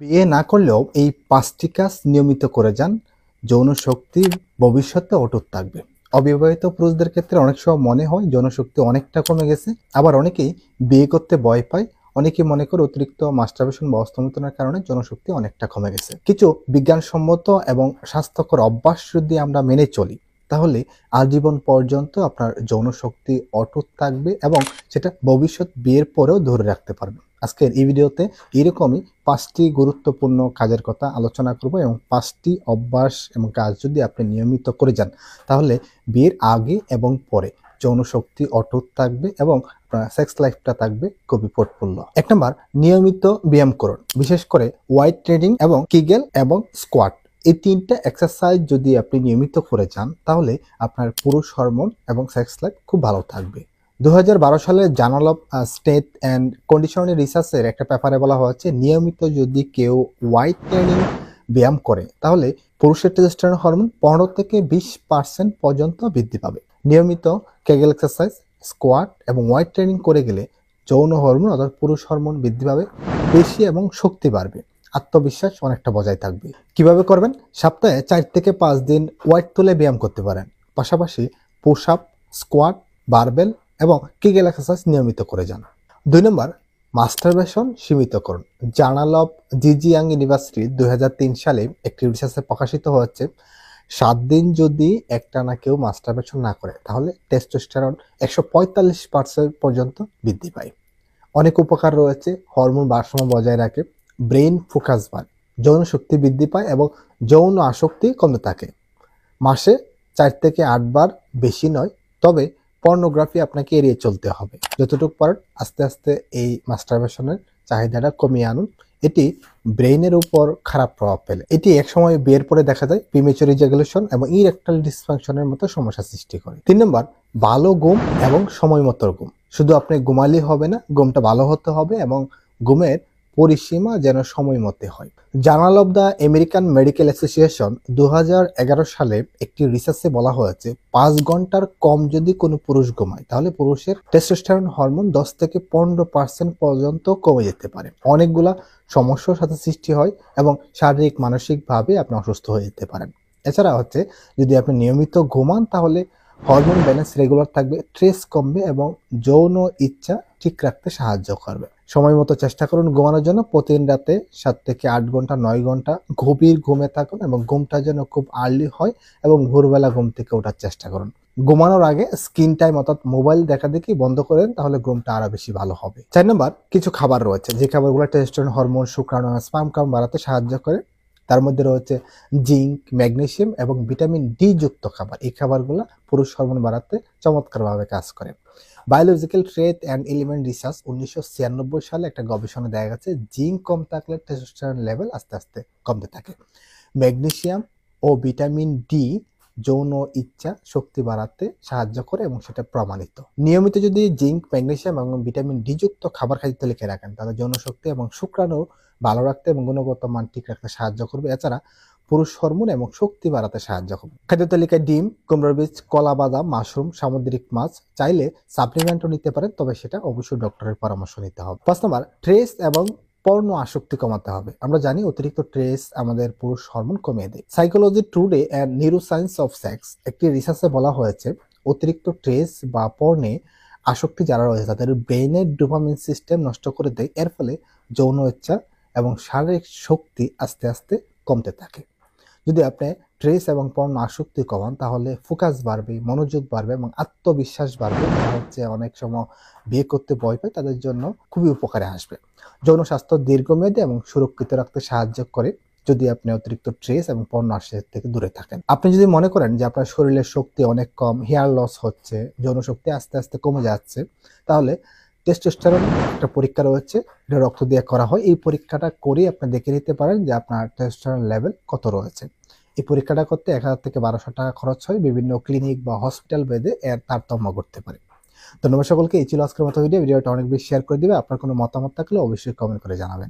বিয়ে না করলেও এই ৫টি কাজ নিয়মিত করে যান, যৌন শক্তি ভবিষ্যতে অটুট থাকবে। অবিবাহিত পুরুষদের ক্ষেত্রে অনেক সময় মনে হয় যৌন শক্তি অনেকটা কমে গেছে, আবার অনেকেই বিয়ে করতে ভয় পায়। অনেকেই মনে করে অতিরিক্ত মাস্টারবেশন বা হস্তমৈথুনের কারণে যৌনশক্তি অনেকটা কমে গেছে। কিছু বিজ্ঞানসম্মত এবং স্বাস্থ্যকর অভ্যাস যদি আমরা মেনে চলি, তাহলে আজীবন পর্যন্ত আপনার যৌন শক্তি অটুট থাকবে এবং সেটা ভবিষ্যৎ বিয়ের পরেও ধরে রাখতে পারবে। আজকের এই ভিডিওতে এরকমই 5টি গুরুত্বপূর্ণ কাজের কথা আলোচনা করব, এবং 5টি অভ্যাস এবং কাজ যদি আপনি নিয়মিত করে যান, তাহলে বিয়ের আগে এবং পরে যৌন শক্তি অটুট থাকবে এবং সেক্স লাইফটা থাকবে খুবই ফুর্তপূর্ণ। 1 নম্বর, নিয়মিত ব্যায়াম করুন। বিশেষ করে ওয়েট ট্রেনিং এবং কিগেল এবং স্কোয়াট, এই 3টা এক্সারসাইজ যদি আপনি নিয়মিত করে যান, তাহলে আপনার পুরুষ হরমোন এবং সেক্স লাইফ খুব ভালো থাকবে। 2012 সালে জার্নাল অফ স্টেট অ্যান্ড কন্ডিশনারি রিসার্চের একটা পেপারে বলা হয়েছে, নিয়মিত যদি কেউ ওয়েট ট্রেনিং ব্যায়াম করে, তাহলে পুরুষের টেস্টোস্টেরন হরমোন 15 থেকে 20% পর্যন্ত বৃদ্ধি পাবে। নিয়মিত কেগেল এক্সারসাইজ, স্কোয়াট এবং ওয়েট ট্রেনিং করে গেলে যৌন হরমোন অর্থাৎ পুরুষ হরমোন বৃদ্ধি পাবে বেশি এবং শক্তি বাড়বে, আত্মবিশ্বাস অনেকটা বজায় থাকবে। কিভাবে করবেন? সপ্তাহে 4 থেকে 5 দিন ওয়েট তুলে ব্যায়াম করতে পারেন। পাশাপাশি পুশ আপ, স্কোয়াট, বারবেল এবং কিগেল এক্সারসাইজ নিয়মিত করে যান। 2 নম্বর, মাস্টারবেশন সীমিত করুন। জার্নাল অফ জিজিয়াং ইউনিভার্সিটি 2003 সালে একটি রিসার্চে প্রকাশিত হয়েছে, 7 দিন যদি একটানা কেউ মাস্টারবেশন না করে, তাহলে টেস্টোস্টেরন 145% পর্যন্ত বৃদ্ধি পায়। অনেক উপকার রয়েছে। হরমোন ভারসাম্য বজায় রাখে, ব্রেইন ফোকাস বাড়ে, যৌন শক্তি বৃদ্ধি পায় এবং যৌন আসক্তি কমতে থাকে। মাসে 4 থেকে 8 বার, বেশি নয়। তবে পর্নোগ্রাফি আপনাকে এড়িয়ে চলতে হবে। যতটুকু পারেন আস্তে আস্তে এই মাস্টারবেশনের চাহিদাটা কমিয়ে আনুন। এটি ব্রেইনের উপর খারাপ প্রভাব ফেলে। এটি একসময় বিয়ের পরে দেখা যায় প্রিমেচুর ইজাকুলেশন এবং ইরেকটাইল ডিসফাংশনের মতো সমস্যা সৃষ্টি করে। 3 নম্বর, ভালো ঘুম এবং সময় মতো ঘুম। শুধু আপনি ঘুমালেই হবে না, ঘুমটা ভালো হতে হবে এবং ঘুমের পরিসীমা যেন সময় মতো হয়। Journal of the American medical association 2011 সালে একটি রিসার্চে বলা হয়েছে, 5 ঘন্টার কম যদি কোনো পুরুষ ঘুমায়, তাহলে পুরুষের টেস্টোস্টেরন হরমোন 10 থেকে 15% পর্যন্ত কমে যেতে পারে। অনেকগুলা সমস্যার সাথে সৃষ্টি হয় এবং শারীরিক মানসিকভাবে আপনি অসুস্থ হয়ে যেতে পারেন। এছাড়া যদি আপনি নিয়মিত ঘুমান, তাহলে হরমোন ব্যালেন্স রেগুলার থাকবে, স্ট্রেস কমবে এবং যৌন ইচ্ছা ঠিক রাখতে সাহায্য করবে। সময় মতো চেষ্টা করুন ঘুমানোর জন্য। প্রতিদিন রাতে 7 থেকে 8 ঘন্টা, 9 ঘন্টা গভীর ঘুমে থাকুন এবং ঘুমটা যেন খুব আর্লি হয় এবং ভোরবেলা ঘুম থেকে ওঠার চেষ্টা করুন। ঘুমানোর আগে স্ক্রিন টাইম অর্থাৎ মোবাইল দেখা দেখি বন্ধ করেন, তাহলে ঘুমটা আরো বেশি ভালো হবে। 4 নম্বর, কিছু খাবার রয়েছে যে খাবারগুলো টেস্টোস্টেরন হরমোন, শুক্রাণু, স্পার্ম কাউন্ট বাড়াতে সাহায্য করে। তার মধ্যে রয়েছে জিঙ্ক, ম্যাগনেসিয়াম এবং ভিটামিন ডি যুক্ত খাবার। এই খাবারগুলো পুরুষ হরমোন বাড়াতে চমৎকারভাবে কাজ করে। বায়োলজিক্যাল ট্রেথ অ্যান্ড এলিমেন্ট রিসার্চ 1996 সালে একটা গবেষণা দেখা গেছে, জিঙ্ক কম থাকলে টেস্টোস্টেরন লেভেল আস্তে আস্তে কমতে থাকে। ম্যাগনেসিয়াম ও ভিটামিন ডি যৌন ইচ্ছা শক্তি বাড়াতে সাহায্য করে এবং সেটা প্রমাণিত। নিয়মিত যদি জিঙ্ক, ম্যাগনেসিয়াম এবং ভিটামিন ডি যুক্ত খাবার খাদ্য লিখে রাখেন, তাহলে যৌন শক্তি এবং শুক্রাণু ভালো রাখতে এবং গুণগত মান ঠিক রাখতে সাহায্য করবে। এছাড়া পুরুষ হরমোন এবং শক্তি বাড়াতে সাহায্য করবে। খাদ্য তালিকায় ডিম, কুমড়োর বীজ, কলা, বাদাম, মাশরুম, সামুদ্রিক মাছ, চাইলে সাপ্লিমেন্টও নিতে পারেন, তবে সেটা অবশ্যই ডক্টরের পরামর্শ নিতে হবে। 5 নম্বর, ট্রেস এবং পর্ণ আসক্তি কমাতে হবে। আমরা জানি অতিরিক্ত ট্রেস আমাদের পুরুষ হরমোন কমিয়ে দেয়। Psychology today and neuroscience of sex একটি রিসার্চে বলা হয়েছে, অতিরিক্ত ট্রেস বা পর্নে আসক্তি যারা রয়েছে তাদের ব্রেইনের ডোপামিন সিস্টেম নষ্ট করে দেয়। এর ফলে যৌন ইচ্ছা এবং শারীরিক শক্তি আস্তে আস্তে কমতে থাকে। যদি আপনি ট্রেস এবং পর্ণ আসক্তি কমান, তাহলে ফোকাস বাড়বে, মনোযোগ বাড়বে এবং আত্মবিশ্বাস বাড়বে। অনেক সময় বিয়ে করতে ভয় পায়, তাদের জন্য খুবই উপকারে আসবে। যৌন স্বাস্থ্য দীর্ঘমেয়াদী এবং সুরক্ষিত রাখতে সাহায্য করে যদি আপনি অতিরিক্ত ট্রেস এবং পর্ণ আসক্তি থেকে দূরে থাকেন। আপনি যদি মনে করেন যে আপনার শরীরের শক্তি অনেক কম, হেয়ার লস হচ্ছে, যৌন শক্তি আস্তে আস্তে কমে যাচ্ছে, তাহলে টেস্টোস্টেরন একটা পরীক্ষা রয়েছে, এটা রক্ত দিয়ে করা হয়। এই পরীক্ষাটা করে আপনি দেখে নিতে পারেন যে আপনার টেস্টোস্টেরন লেভেল কত রয়েছে। এই পরীক্ষাটা করতে 1000 থেকে 1200 টাকা খরচ হয়। বিভিন্ন ক্লিনিক বা হসপিটাল বেঁধে এর তারতম্য করতে পারে। ধন্যবাদ সকলকে। এই ছিল আজকের মতো ভিডিওটা অনেক বেশি শেয়ার করে দিবে। আপনার কোনো মতামত থাকলে অবশ্যই কমেন্ট করে জানাবেন।